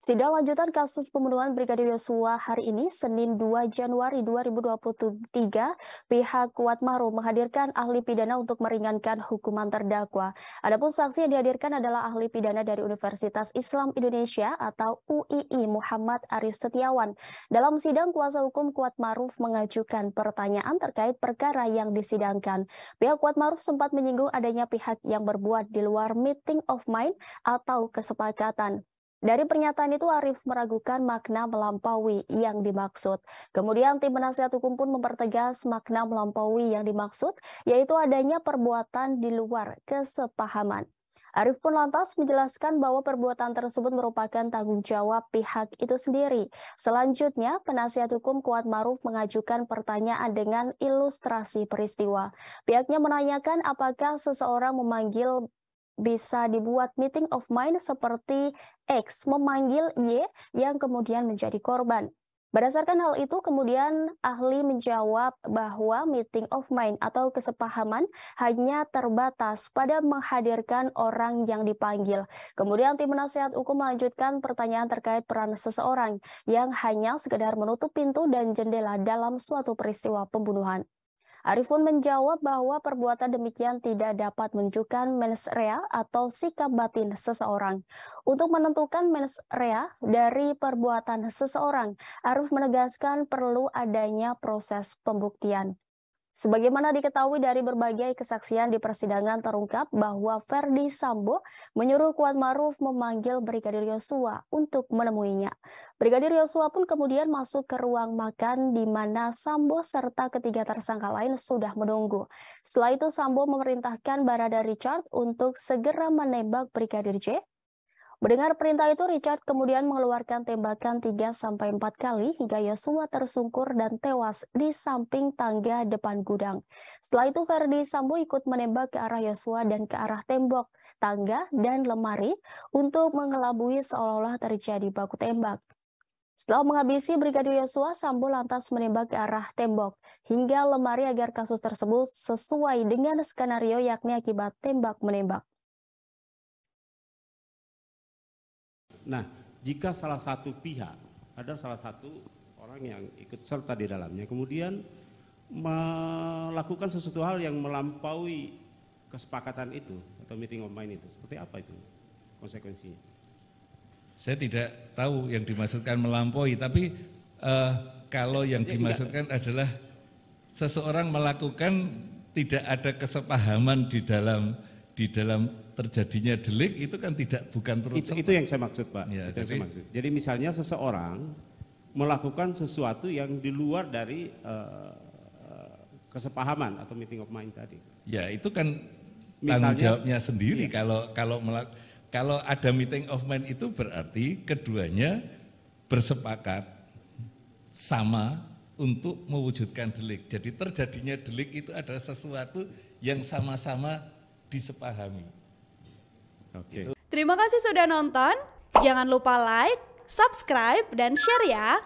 Sidang lanjutan kasus pembunuhan Brigadir Yosua hari ini, Senin 2 Januari 2023, pihak Kuatmarum menghadirkan ahli pidana untuk meringankan hukuman terdakwa. Adapun saksi yang dihadirkan adalah ahli pidana dari Universitas Islam Indonesia atau UII Muhammad Arif Setiawan. Dalam sidang, kuasa hukum Kuatmaruf mengajukan pertanyaan terkait perkara yang disidangkan. Pihak Kuatmaruf sempat menyinggung adanya pihak yang berbuat di luar meeting of mind atau kesepakatan. Dari pernyataan itu, Arif meragukan makna melampaui yang dimaksud. Kemudian tim penasihat hukum pun mempertegas makna melampaui yang dimaksud, yaitu adanya perbuatan di luar kesepahaman. Arif pun lantas menjelaskan bahwa perbuatan tersebut merupakan tanggung jawab pihak itu sendiri. Selanjutnya, penasihat hukum Kuatmaruf mengajukan pertanyaan dengan ilustrasi peristiwa. Pihaknya menanyakan apakah seseorang memanggil bisa dibuat meeting of mind seperti X memanggil Y yang kemudian menjadi korban. Berdasarkan hal itu, kemudian ahli menjawab bahwa meeting of mind atau kesepahaman hanya terbatas pada menghadirkan orang yang dipanggil. Kemudian tim penasihat hukum melanjutkan pertanyaan terkait peran seseorang yang hanya sekedar menutup pintu dan jendela dalam suatu peristiwa pembunuhan. Arif pun menjawab bahwa perbuatan demikian tidak dapat menunjukkan mens rea atau sikap batin seseorang. Untuk menentukan mens rea dari perbuatan seseorang, Arif menegaskan perlu adanya proses pembuktian. Sebagaimana diketahui dari berbagai kesaksian di persidangan terungkap bahwa Ferdi Sambo menyuruh Kuatmaruf memanggil Brigadir Yosua untuk menemuinya. Brigadir Yosua pun kemudian masuk ke ruang makan di mana Sambo serta ketiga tersangka lain sudah menunggu. Setelah itu Sambo memerintahkan Barada Richard untuk segera menembak Brigadir J. Mendengar perintah itu, Richard kemudian mengeluarkan tembakan 3-4 kali hingga Yosua tersungkur dan tewas di samping tangga depan gudang. Setelah itu, Ferdi Sambo ikut menembak ke arah Yosua dan ke arah tembok, tangga, dan lemari untuk mengelabui seolah-olah terjadi baku tembak. Setelah menghabisi Brigadir Yosua, Sambo lantas menembak ke arah tembok hingga lemari agar kasus tersebut sesuai dengan skenario yakni akibat tembak-menembak. Nah, jika salah satu pihak, ada salah satu orang yang ikut serta di dalamnya, kemudian melakukan sesuatu hal yang melampaui kesepakatan itu atau meeting of mind itu, seperti apa itu konsekuensinya? Saya tidak tahu yang dimaksudkan melampaui, tapi kalau yang dimaksudkan adalah seseorang melakukan tidak ada kesepahaman di dalam terjadinya delik, itu kan bukan terus itu yang saya maksud, Pak. Ya, jadi misalnya seseorang melakukan sesuatu yang di luar dari kesepahaman atau meeting of mind tadi. Ya, itu kan tanggung jawabnya sendiri. Iya. Kalau ada meeting of mind itu berarti keduanya bersepakat sama untuk mewujudkan delik. Jadi terjadinya delik itu adalah sesuatu yang sama-sama disepahami. Oke. Terima kasih sudah nonton. Jangan lupa like, subscribe, dan share ya.